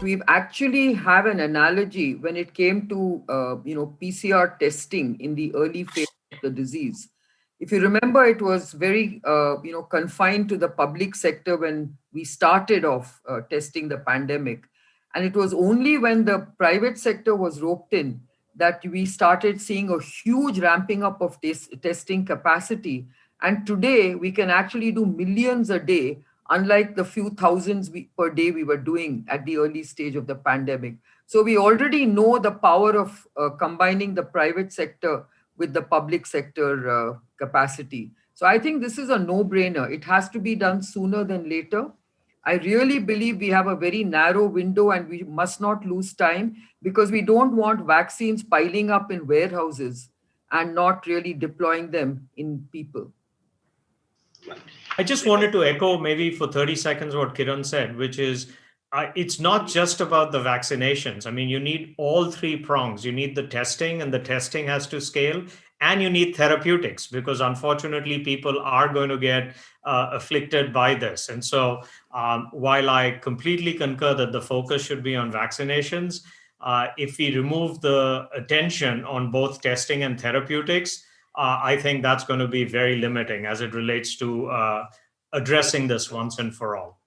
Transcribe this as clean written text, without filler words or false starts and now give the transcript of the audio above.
we've actually have an analogy when it came to PCR testing in the early phase of the disease. If you remember, it was very confined to the public sector when we started off testing the pandemic, and it was only when the private sector was roped in that we started seeing a huge ramping up of testing capacity. And today we can actually do millions a day, unlike the few thousands per day we were doing at the early stage of the pandemic. So we already know the power of combining the private sector with the public sector capacity. So I think this is a no-brainer. It has to be done sooner than later. I really believe we have a very narrow window and we must not lose time, because we don't want vaccines piling up in warehouses and not really deploying them in people. I just wanted to echo maybe for 30 seconds what Kiran said, which is it's not just about the vaccinations. I mean, you need all three prongs. You need the testing, and the testing has to scale, and you need therapeutics, because unfortunately people are going to get afflicted by this. And so while I completely concur that the focus should be on vaccinations, if we remove the attention on both testing and therapeutics, I think that's going to be very limiting as it relates to addressing this once and for all.